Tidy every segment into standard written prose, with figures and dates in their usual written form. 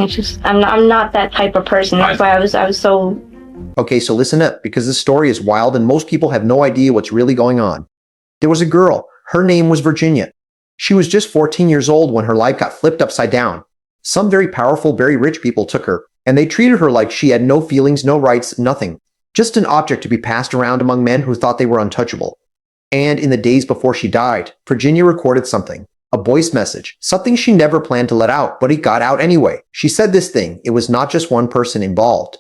It's just I'm not that type of person. That's why I was so. Okay, so listen up, because this story is wild and most people have no idea what's really going on. There was a girl. Her name was Virginia. She was just 14 years old when her life got flipped upside down. Some very powerful, very rich people took her, and they treated her like she had no feelings, no rights, nothing. Just an object to be passed around among men who thought they were untouchable. And in the days before she died, Virginia recorded something. A voice message. Something she never planned to let out, but it got out anyway. She said this thing. It was not just one person involved.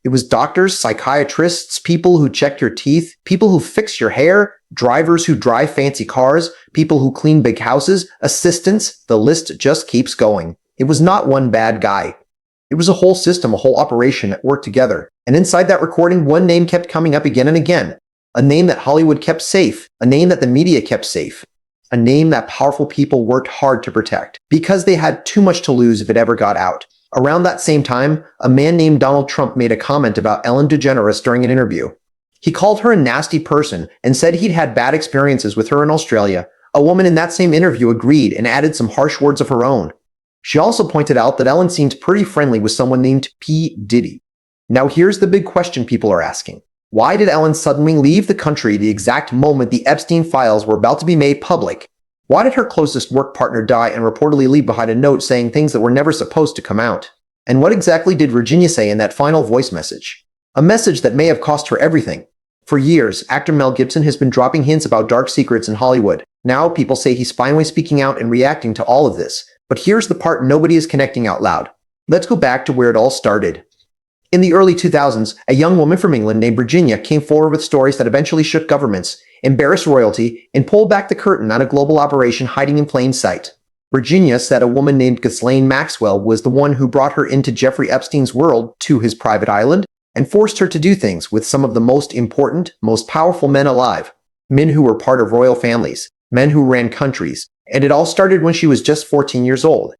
It was doctors, psychiatrists, people who check your teeth, people who fix your hair, drivers who drive fancy cars, people who clean big houses, assistants. The list just keeps going. It was not one bad guy. It was a whole system, a whole operation that worked together. And inside that recording, one name kept coming up again and again. A name that Hollywood kept safe. A name that the media kept safe. A name that powerful people worked hard to protect because they had too much to lose if it ever got out. Around that same time, a man named Donald Trump made a comment about Ellen DeGeneres during an interview. He called her a nasty person and said he'd had bad experiences with her in Australia. A woman in that same interview agreed and added some harsh words of her own. She also pointed out that Ellen seemed pretty friendly with someone named P. Diddy. Now here's the big question people are asking. Why did Ellen suddenly leave the country the exact moment the Epstein files were about to be made public? Why did her closest work partner die and reportedly leave behind a note saying things that were never supposed to come out? And what exactly did Virginia say in that final voice message? A message that may have cost her everything. For years, actor Mel Gibson has been dropping hints about dark secrets in Hollywood. Now people say he's finally speaking out and reacting to all of this. But here's the part nobody is connecting out loud. Let's go back to where it all started. In the early 2000s, a young woman from England named Virginia came forward with stories that eventually shook governments, embarrassed royalty, and pulled back the curtain on a global operation hiding in plain sight. Virginia said a woman named Ghislaine Maxwell was the one who brought her into Jeffrey Epstein's world, to his private island, and forced her to do things with some of the most important, most powerful men alive. Men who were part of royal families, men who ran countries, and it all started when she was just 14 years old.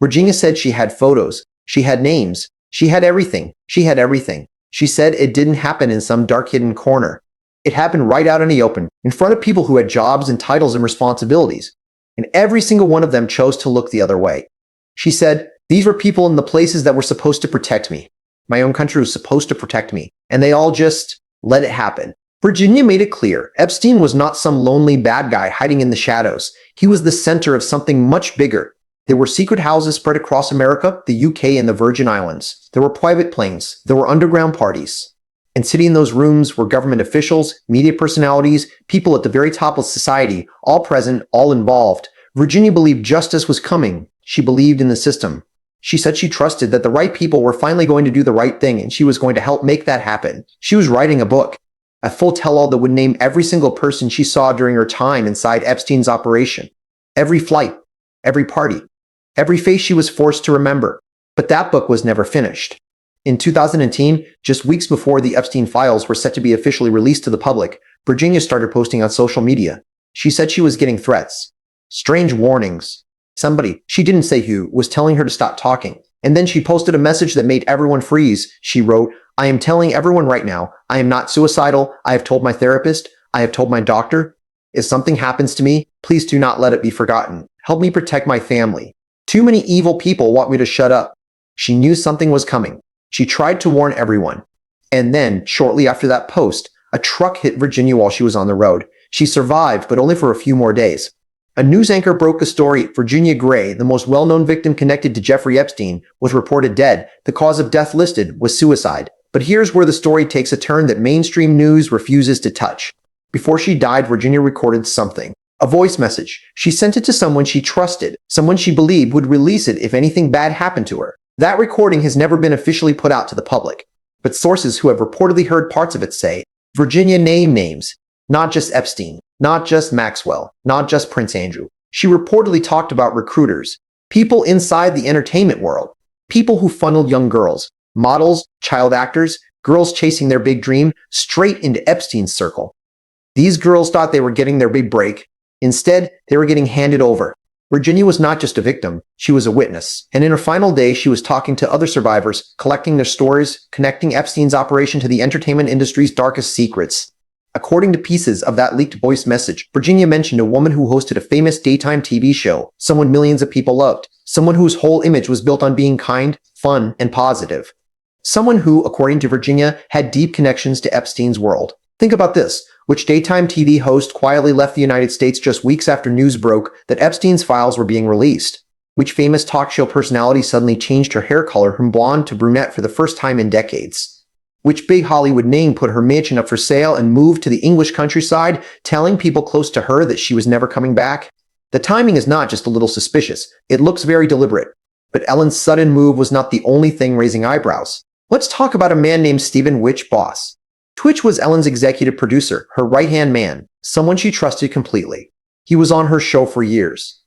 Virginia said she had photos, she had names, she had everything, she had everything. She said it didn't happen in some dark hidden corner. It happened right out in the open, in front of people who had jobs and titles and responsibilities. And every single one of them chose to look the other way. She said, these were people in the places that were supposed to protect me. My own country was supposed to protect me. And they all just let it happen. Virginia made it clear, Epstein was not some lonely bad guy hiding in the shadows. He was the center of something much bigger. There were secret houses spread across America, the UK, and the Virgin Islands. There were private planes. There were underground parties. And sitting in those rooms were government officials, media personalities, people at the very top of society, all present, all involved. Virginia believed justice was coming. She believed in the system. She said she trusted that the right people were finally going to do the right thing, and she was going to help make that happen. She was writing a book, a full tell-all that would name every single person she saw during her time inside Epstein's operation. Every flight, every party, every face she was forced to remember. But that book was never finished. In 2010, just weeks before the Epstein files were set to be officially released to the public, Virginia started posting on social media. She said she was getting threats, strange warnings. Somebody, she didn't say who, was telling her to stop talking. And then she posted a message that made everyone freeze. She wrote, I am telling everyone right now, I am not suicidal. I have told my therapist. I have told my doctor. If something happens to me, please do not let it be forgotten. Help me protect my family. Too many evil people want me to shut up. She knew something was coming. She tried to warn everyone. And then, shortly after that post, a truck hit Virginia while she was on the road. She survived, but only for a few more days. A news anchor broke a story. Virginia Gray, the most well-known victim connected to Jeffrey Epstein, was reported dead. The cause of death listed was suicide. But here's where the story takes a turn that mainstream news refuses to touch. Before she died, Virginia recorded something. A voice message. She sent it to someone she trusted, someone she believed would release it if anything bad happened to her. That recording has never been officially put out to the public. But sources who have reportedly heard parts of it say, Virginia named names. Not just Epstein, not just Maxwell, not just Prince Andrew. She reportedly talked about recruiters, people inside the entertainment world, people who funneled young girls, models, child actors, girls chasing their big dream, straight into Epstein's circle. These girls thought they were getting their big break. Instead, they were getting handed over. Virginia was not just a victim, she was a witness. And in her final day, she was talking to other survivors, collecting their stories, connecting Epstein's operation to the entertainment industry's darkest secrets. According to pieces of that leaked voice message, Virginia mentioned a woman who hosted a famous daytime TV show, someone millions of people loved, someone whose whole image was built on being kind, fun, and positive. Someone who, according to Virginia, had deep connections to Epstein's world. Think about this. Which daytime TV host quietly left the United States just weeks after news broke that Epstein's files were being released? Which famous talk show personality suddenly changed her hair color from blonde to brunette for the first time in decades? Which big Hollywood name put her mansion up for sale and moved to the English countryside, telling people close to her that she was never coming back? The timing is not just a little suspicious. It looks very deliberate. But Ellen's sudden move was not the only thing raising eyebrows. Let's talk about a man named Stephen Witch Boss. Twitch was Ellen's executive producer, her right-hand man, someone she trusted completely. He was on her show for years.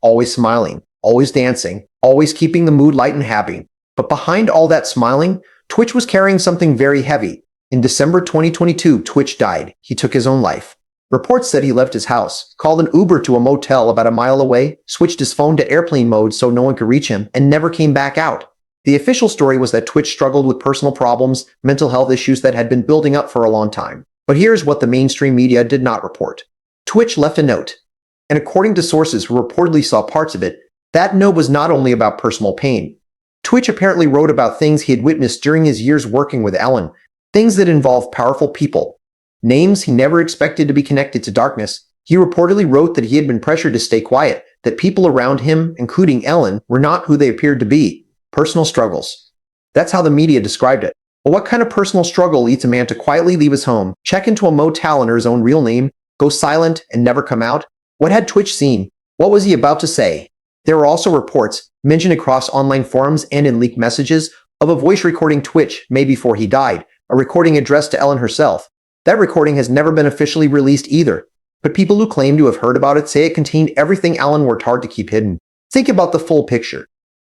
Always smiling, always dancing, always keeping the mood light and happy. But behind all that smiling, Twitch was carrying something very heavy. In December 2022, Twitch died. He took his own life. Reports said he left his house, called an Uber to a motel about a mile away, switched his phone to airplane mode so no one could reach him, and never came back out. The official story was that Twitch struggled with personal problems, mental health issues that had been building up for a long time. But here's what the mainstream media did not report. Twitch left a note. And according to sources who reportedly saw parts of it, that note was not only about personal pain. Twitch apparently wrote about things he had witnessed during his years working with Ellen, things that involved powerful people, names he never expected to be connected to darkness. He reportedly wrote that he had been pressured to stay quiet, that people around him, including Ellen, were not who they appeared to be. Personal struggles. That's how the media described it. But what kind of personal struggle leads a man to quietly leave his home, check into a motel under his own real name, go silent, and never come out? What had Twitch seen? What was he about to say? There were also reports, mentioned across online forums and in leaked messages, of a voice recording Twitch made before he died, a recording addressed to Ellen herself. That recording has never been officially released either, but people who claim to have heard about it say it contained everything Ellen worked hard to keep hidden. Think about the full picture.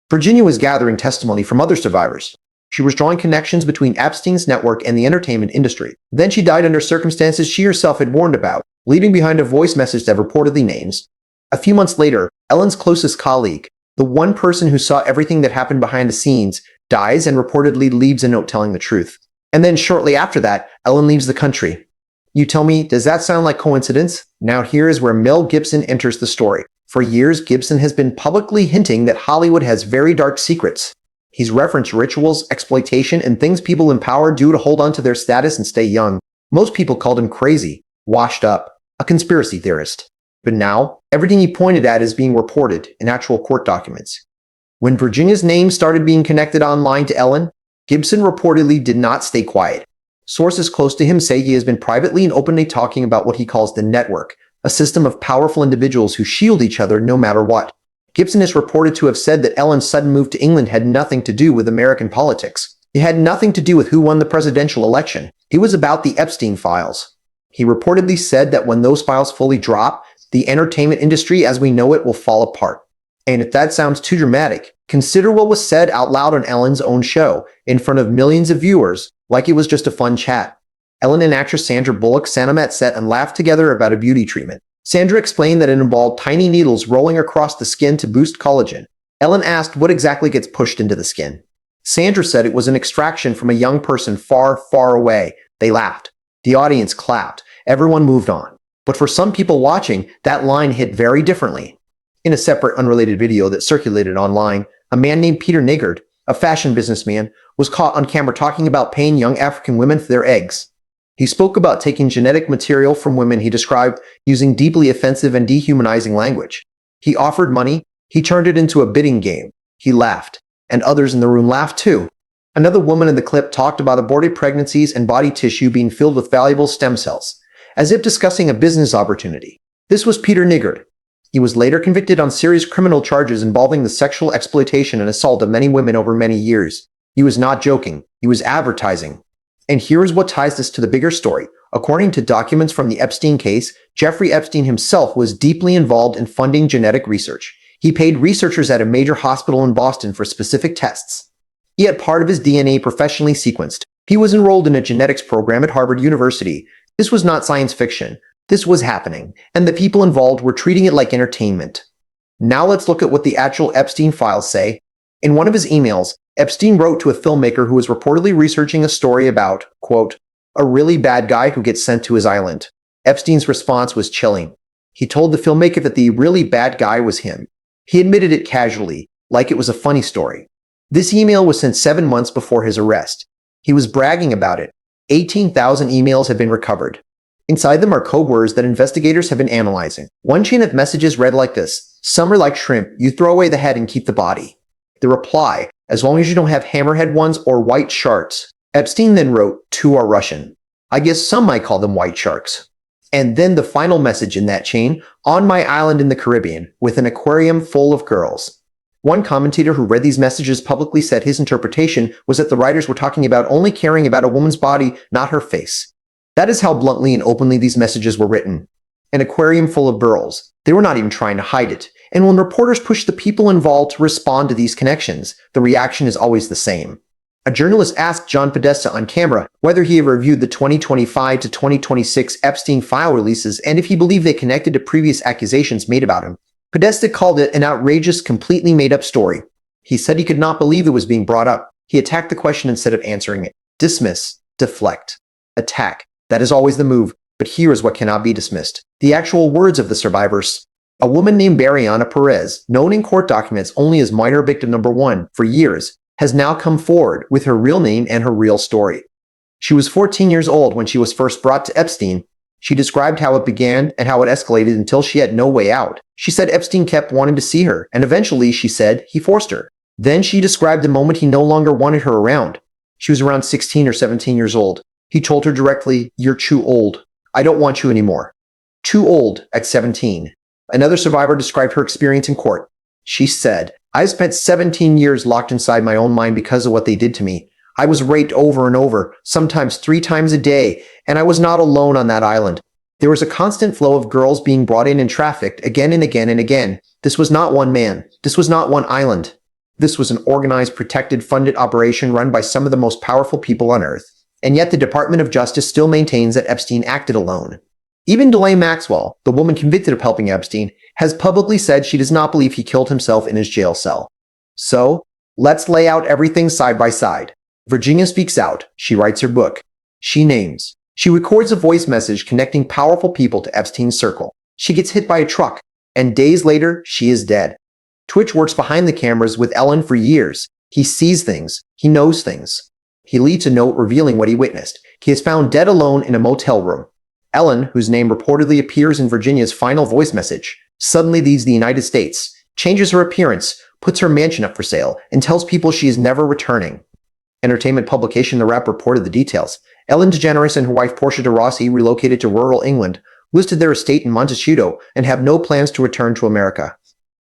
Virginia was gathering testimony from other survivors. She was drawing connections between Epstein's network and the entertainment industry. Then she died under circumstances she herself had warned about, leaving behind a voice message that reportedly names. A few months later, Ellen's closest colleague, the one person who saw everything that happened behind the scenes, dies and reportedly leaves a note telling the truth. And then shortly after that, Ellen leaves the country. You tell me, does that sound like coincidence? Now here is where Mel Gibson enters the story. For years, Gibson has been publicly hinting that Hollywood has very dark secrets. He's referenced rituals, exploitation, and things people in power do to hold on to their status and stay young. Most people called him crazy, washed up, a conspiracy theorist. But now, everything he pointed at is being reported in actual court documents. When Virginia's name started being connected online to Ellen, Gibson reportedly did not stay quiet. Sources close to him say he has been privately and openly talking about what he calls the network, a system of powerful individuals who shield each other no matter what. Gibson is reported to have said that Ellen's sudden move to England had nothing to do with American politics. It had nothing to do with who won the presidential election. It was about the Epstein files. He reportedly said that when those files fully drop, the entertainment industry as we know it will fall apart. And if that sounds too dramatic, consider what was said out loud on Ellen's own show, in front of millions of viewers, like it was just a fun chat. Ellen and actress Sandra Bullock sat on that set and laughed together about a beauty treatment. Sandra explained that it involved tiny needles rolling across the skin to boost collagen. Ellen asked what exactly gets pushed into the skin. Sandra said it was an extraction from a young person far, far away. They laughed. The audience clapped. Everyone moved on. But for some people watching, that line hit very differently. In a separate, unrelated video that circulated online, a man named Peter Niggard, a fashion businessman, was caught on camera talking about paying young African women for their eggs. He spoke about taking genetic material from women he described using deeply offensive and dehumanizing language. He offered money. He turned it into a bidding game. He laughed. And others in the room laughed too. Another woman in the clip talked about aborted pregnancies and body tissue being filled with valuable stem cells, as if discussing a business opportunity. This was Peter Niggard. He was later convicted on serious criminal charges involving the sexual exploitation and assault of many women over many years. He was not joking. He was advertising. And here is what ties this to the bigger story. According to documents from the Epstein case, Jeffrey Epstein himself was deeply involved in funding genetic research. He paid researchers at a major hospital in Boston for specific tests. He had part of his DNA professionally sequenced. He was enrolled in a genetics program at Harvard University. This was not science fiction. This was happening, and the people involved were treating it like entertainment. Now let's look at what the actual Epstein files say. In one of his emails, Epstein wrote to a filmmaker who was reportedly researching a story about, quote, a really bad guy who gets sent to his island. Epstein's response was chilling. He told the filmmaker that the really bad guy was him. He admitted it casually, like it was a funny story. This email was sent 7 months before his arrest. He was bragging about it. 18,000 emails have been recovered. Inside them are code words that investigators have been analyzing. One chain of messages read like this: "Some are like shrimp, you throw away the head and keep the body." The reply: "As long as you don't have hammerhead ones or white sharks." Epstein then wrote, "Two are Russian. I guess some might call them white sharks." And then the final message in that chain: "On my island in the Caribbean, with an aquarium full of girls." One commentator who read these messages publicly said his interpretation was that the writers were talking about only caring about a woman's body, not her face. That is how bluntly and openly these messages were written. An aquarium full of girls. They were not even trying to hide it. And when reporters push the people involved to respond to these connections, the reaction is always the same. A journalist asked John Podesta on camera whether he had reviewed the 2025 to 2026 Epstein file releases and if he believed they connected to previous accusations made about him. Podesta called it an outrageous, completely made-up story. He said he could not believe it was being brought up. He attacked the question instead of answering it. Dismiss, deflect, attack. That is always the move, but here is what cannot be dismissed. The actual words of the survivors. A woman named Mariana Perez, known in court documents only as minor victim number 1 for years, has now come forward with her real name and her real story. She was 14 years old when she was first brought to Epstein. She described how it began and how it escalated until she had no way out. She said Epstein kept wanting to see her, and eventually, she said, he forced her. Then she described the moment he no longer wanted her around. She was around 16 or 17 years old. He told her directly, "You're too old. I don't want you anymore." Too old at 17. Another survivor described her experience in court. She said, "I spent 17 years locked inside my own mind because of what they did to me. I was raped over and over, sometimes 3 times a day, and I was not alone on that island. There was a constant flow of girls being brought in and trafficked again and again and again. This was not one man. This was not one island. This was an organized, protected, funded operation run by some of the most powerful people on earth. And yet the Department of Justice still maintains that Epstein acted alone." Even Ghislaine Maxwell, the woman convicted of helping Epstein, has publicly said she does not believe he killed himself in his jail cell. So, let's lay out everything side by side. Virginia speaks out. She writes her book. She names. She records a voice message connecting powerful people to Epstein's circle. She gets hit by a truck, and days later, she is dead. Twitch works behind the cameras with Ellen for years. He sees things. He knows things. He leaves a note revealing what he witnessed. He is found dead alone in a motel room. Ellen, whose name reportedly appears in Virginia's final voice message, suddenly leaves the United States, changes her appearance, puts her mansion up for sale, and tells people she is never returning. Entertainment publication The Wrap reported the details. Ellen DeGeneres and her wife Portia de Rossi relocated to rural England, listed their estate in Montecito, and have no plans to return to America.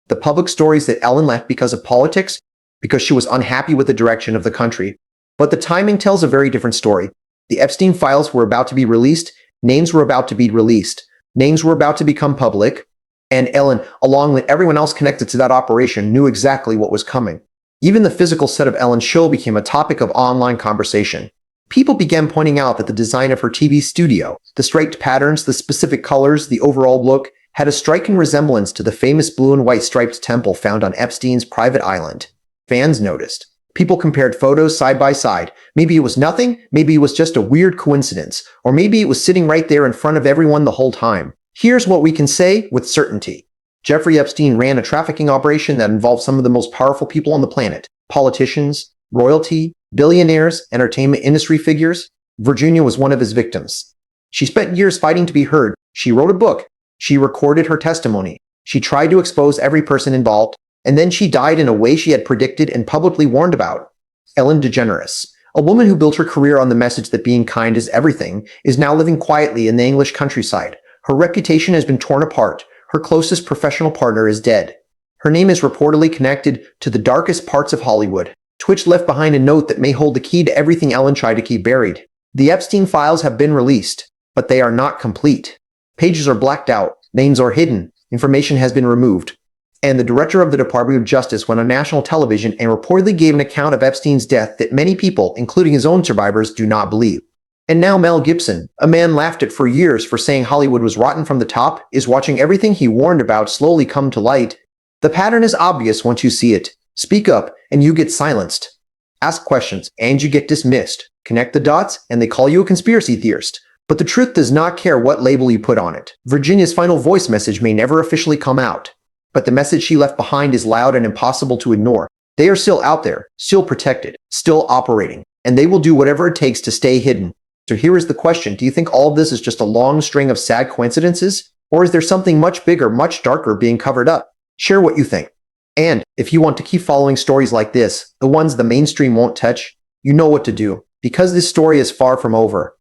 The public stories that Ellen left because of politics, because she was unhappy with the direction of the country. But the timing tells a very different story. The Epstein files were about to be released, names were about to be released, names were about to become public, and Ellen, along with everyone else connected to that operation, knew exactly what was coming. Even the physical set of Ellen's show became a topic of online conversation. People began pointing out that the design of her TV studio, the striped patterns, the specific colors, the overall look, had a striking resemblance to the famous blue and white striped temple found on Epstein's private island. Fans noticed. People compared photos side by side. Maybe it was nothing, maybe it was just a weird coincidence, or maybe it was sitting right there in front of everyone the whole time. Here's what we can say with certainty. Jeffrey Epstein ran a trafficking operation that involved some of the most powerful people on the planet. Politicians, royalty, billionaires, entertainment industry figures. Virginia was one of his victims. She spent years fighting to be heard. She wrote a book. She recorded her testimony. She tried to expose every person involved, and then she died in a way she had predicted and publicly warned about. Ellen DeGeneres, a woman who built her career on the message that being kind is everything, is now living quietly in the English countryside. Her reputation has been torn apart. Her closest professional partner is dead. Her name is reportedly connected to the darkest parts of Hollywood. Twitch left behind a note that may hold the key to everything Ellen tried to keep buried. The Epstein files have been released, but they are not complete. Pages are blacked out, names are hidden, information has been removed. And the director of the Department of Justice went on national television and reportedly gave an account of Epstein's death that many people, including his own survivors, do not believe. And now Mel Gibson, a man laughed at for years for saying Hollywood was rotten from the top, is watching everything he warned about slowly come to light. The pattern is obvious once you see it. Speak up, and you get silenced. Ask questions, and you get dismissed. Connect the dots, and they call you a conspiracy theorist. But the truth does not care what label you put on it. Virginia's final voice message may never officially come out. But the message she left behind is loud and impossible to ignore. They are still out there, still protected, still operating, and they will do whatever it takes to stay hidden. So here is the question. Do you think all of this is just a long string of sad coincidences? Or is there something much bigger, much darker being covered up? Share what you think. And if you want to keep following stories like this, the ones the mainstream won't touch, you know what to do. Because this story is far from over,